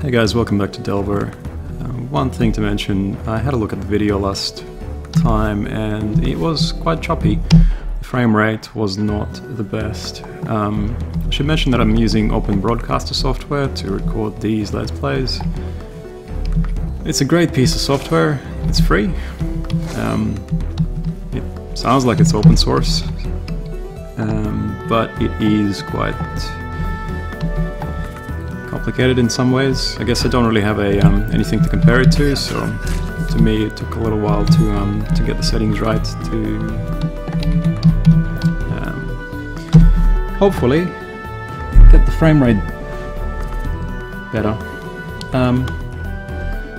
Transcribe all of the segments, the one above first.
Hey guys, welcome back to Delver. One thing to mention, I had a look at the video last time and it was quite choppy. The frame rate was not the best. I should mention that I'm using Open Broadcaster software to record these Let's Plays. It's a great piece of software, it's free. It sounds like it's open source, but it is quite complicated in some ways. I guess I don't really have anything to compare it to, so to me it took a little while to get the settings right to hopefully get the frame rate better.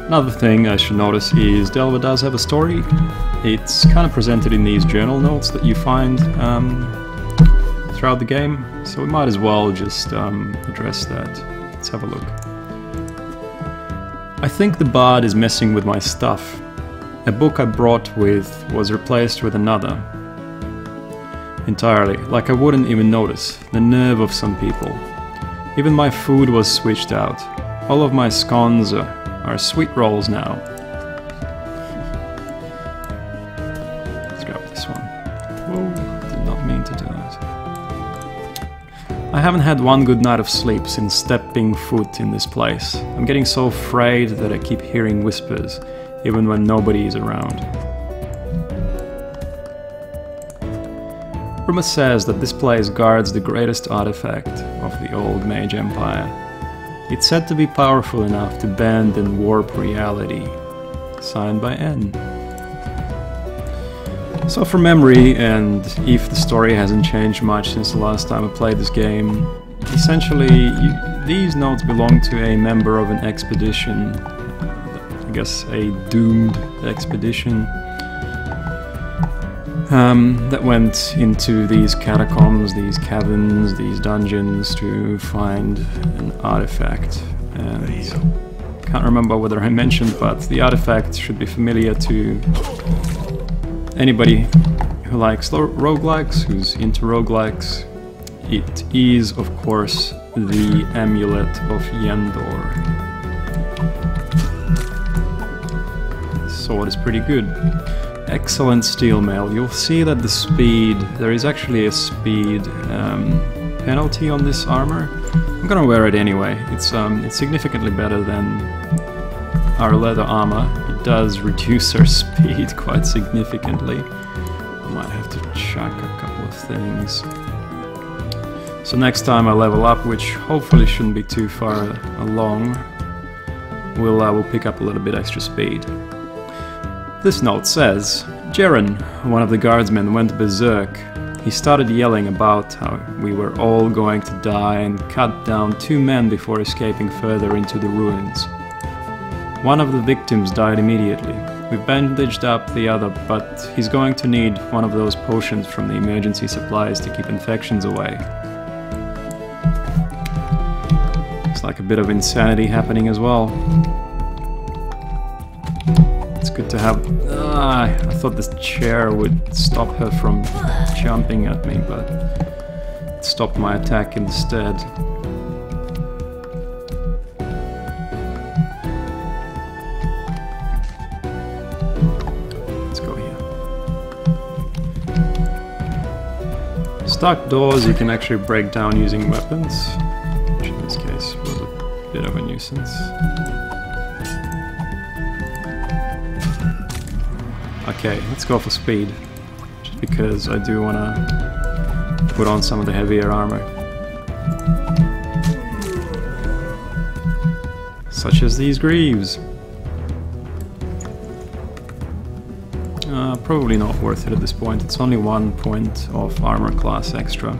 Another thing I should notice is Delver does have a story. It's kind of presented in these journal notes that you find throughout the game, so we might as well just address that. Let's have a look. I think the bard is messing with my stuff. A book I brought with was replaced with another. Entirely, like I wouldn't even notice. The nerve of some people. Even my food was switched out. All of my scones are sweet rolls now. Let's grab this one. Whoa, did not mean to do that. I haven't had one good night of sleep since stepping foot in this place. I'm getting so afraid that I keep hearing whispers, even when nobody is around. Rumor says that this place guards the greatest artifact of the old Mage Empire. It's said to be powerful enough to bend and warp reality. Signed by N. So from memory, and if the story hasn't changed much since the last time I played this game, essentially these notes belong to a member of an expedition, I guess a doomed expedition, that went into these catacombs, these caverns, these dungeons to find an artifact. And can't remember whether I mentioned, but the artifact should be familiar to anybody who likes roguelikes, who's into roguelikes. It is, of course, the Amulet of Yendor. This sword is pretty good. Excellent steel mail. You'll see that the speed, there is actually a speed penalty on this armor. I'm gonna wear it anyway. It's significantly better than our leather armor. It does reduce our speed quite significantly. I might have to chuck a couple of things. So next time I level up, which hopefully shouldn't be too far along, we'll pick up a little bit extra speed. This note says, Jaren, one of the guardsmen, went berserk. He started yelling about how we were all going to die and cut down 2 men before escaping further into the ruins. One of the victims died immediately. We bandaged up the other, but he's going to need one of those potions from the emergency supplies to keep infections away. It's like a bit of insanity happening as well. It's good to have... I thought this chair would stop her from jumping at me, but it stopped my attack instead. Let's go here. Stuck doors you can actually break down using weapons, which in this case was a bit of a nuisance. Okay, let's go for speed, just because I do want to put on some of the heavier armor. Such as these greaves. Probably not worth it at this point, it's only 1 point of armor class extra.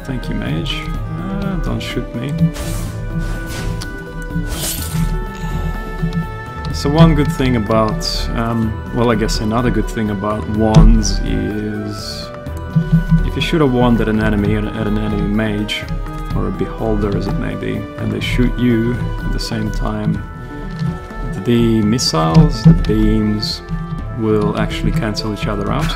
Thank you, mage. Don't shoot me. So one good thing about, well, I guess another good thing about wands is if you shoot a wand at an enemy mage, or a beholder as it may be, and they shoot you at the same time, the missiles, the beams, will actually cancel each other out.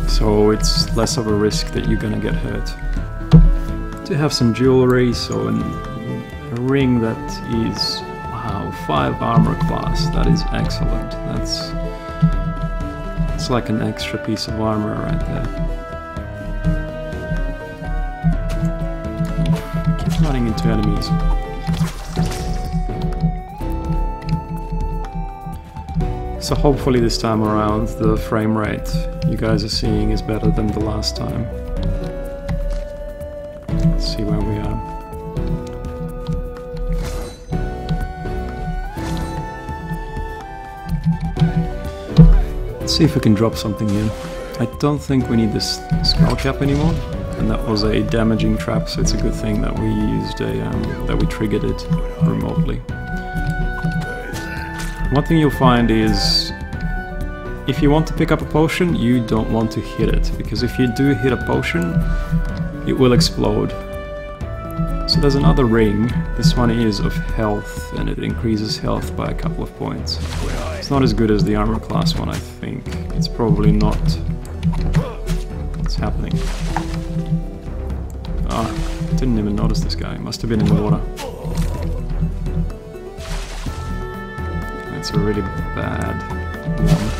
So it's less of a risk that you're gonna get hurt. To have some jewelry, so a ring that is, wow, 5 armor class, that is excellent. It's like an extra piece of armor right there. Keep running into enemies. So hopefully this time around the frame rate you guys are seeing is better than the last time. Let's see where we are. Let's see if we can drop something here. I don't think we need this skull cap anymore, and that was a damaging trap, so it's a good thing that we used that we triggered it remotely. One thing you'll find is, if you want to pick up a potion, you don't want to hit it, because if you do hit a potion, it will explode. So there's another ring. This one is of health, and it increases health by a couple of points. It's not as good as the armor class one, I think. It's probably not. What's happening? Ah, didn't even notice this guy. Must have been in the water. It's a really bad one.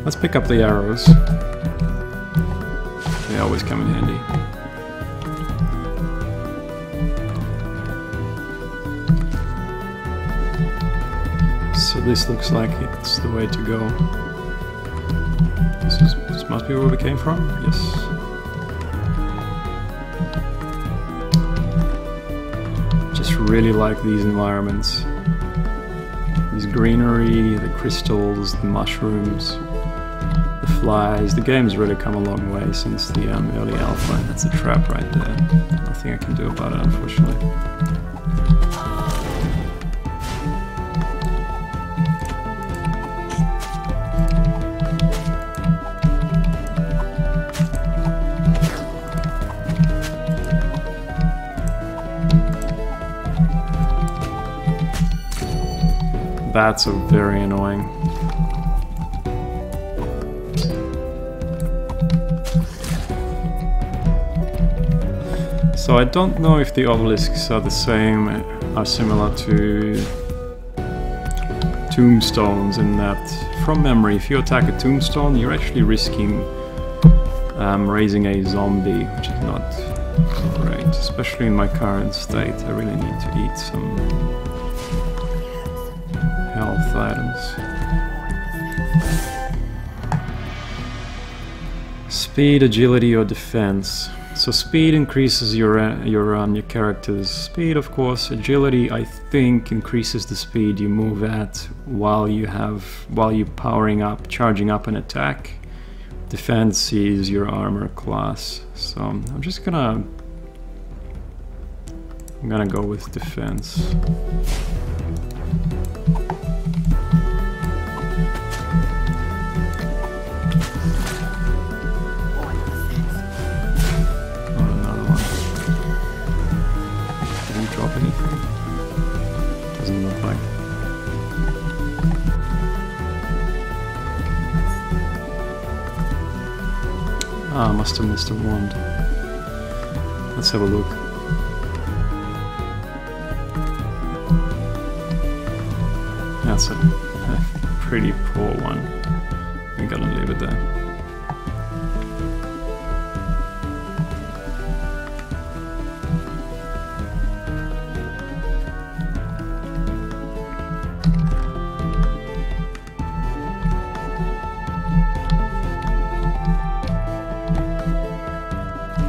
Let's pick up the arrows. They always come in handy. So this looks like it's the way to go. This must be where we came from? Yes. Just really like these environments. There's greenery, the crystals, the mushrooms, the flies. The game's really come a long way since the early alpha. That's a trap right there. Nothing I can do about it, unfortunately. Bats are very annoying. So I don't know if the obelisks are the same, are similar to tombstones in that, from memory, if you attack a tombstone, you're actually risking raising a zombie, which is not great, especially in my current state. I really need to eat some health items. Speed, agility, or defense. So speed increases your character's speed, of course. Agility, I think, increases the speed you move at while you're powering up, charging up an attack. Defense is your armor class. So I'm gonna go with defense. Doesn't look like. Ah, must have missed a wand. Let's have a look. That's a pretty poor one. I'm gonna leave it there.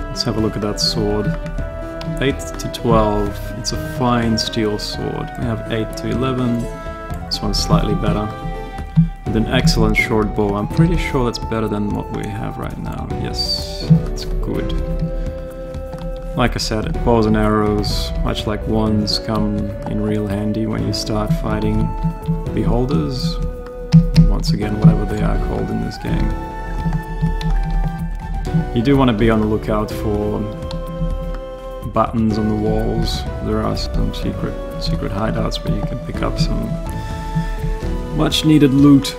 Let's have a look at that sword. 8 to 12, it's a fine steel sword. We have 8 to 11, this one's slightly better. And an excellent short bow. I'm pretty sure that's better than what we have right now. Yes, it's good. Like I said, bows and arrows, much like wands, come in real handy when you start fighting beholders. Once again, whatever they are called in this game. You do want to be on the lookout for buttons on the walls. There are some secret hideouts where you can pick up some much needed loot.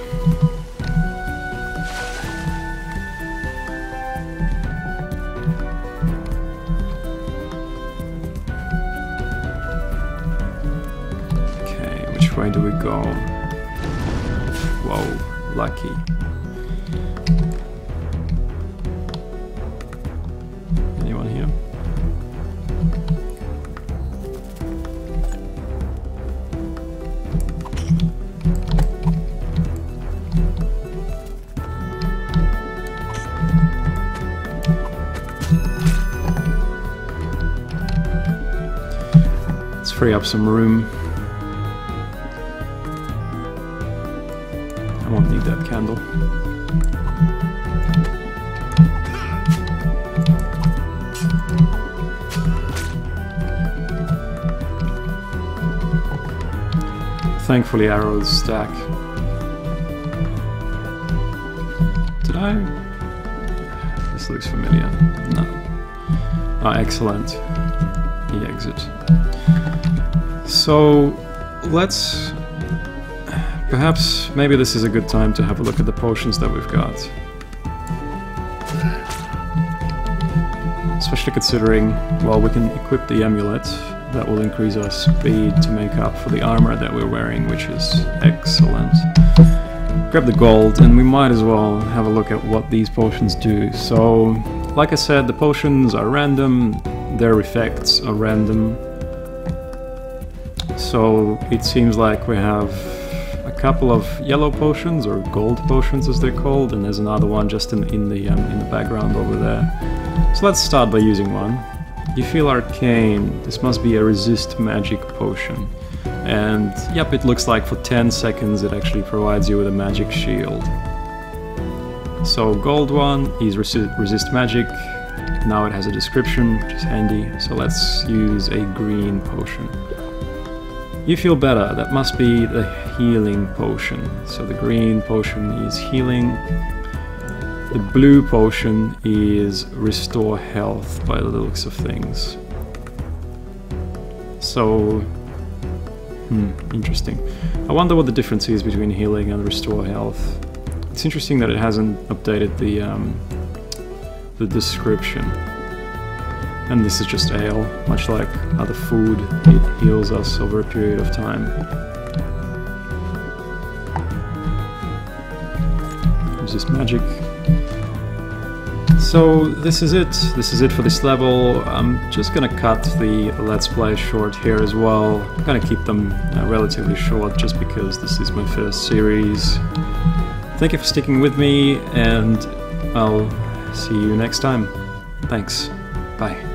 Okay, which way do we go? Whoa, lucky. Anyone here? Let's free up some room. I won't need that candle. Thankfully arrows stack. Did I? This looks familiar. No. Oh, excellent. The exit. So let's... Perhaps, maybe this is a good time to have a look at the potions that we've got. Especially considering, well, we can equip the amulet. That will increase our speed to make up for the armor that we're wearing, which is excellent. Grab the gold, and we might as well have a look at what these potions do. So, like I said, the potions are random, their effects are random. So it seems like we have a couple of yellow potions, or gold potions as they're called, and there's another one just in the background over there. So let's start by using one. You feel arcane. This must be a resist magic potion. And yep, it looks like for 10 seconds it actually provides you with a magic shield. So gold one is resist magic. Now it has a description, which is handy. So let's use a green potion. You feel better. That must be the healing potion. So the green potion is healing. The blue potion is restore health by the looks of things. So, interesting. I wonder what the difference is between healing and restore health. It's interesting that it hasn't updated the description. And this is just ale, much like other food, it heals us over a period of time. Resist magic. So this is it for this level. I'm just gonna cut the Let's Play short here as well. I'm gonna keep them relatively short just because this is my first series. Thank you for sticking with me, and I'll see you next time. Thanks. Bye.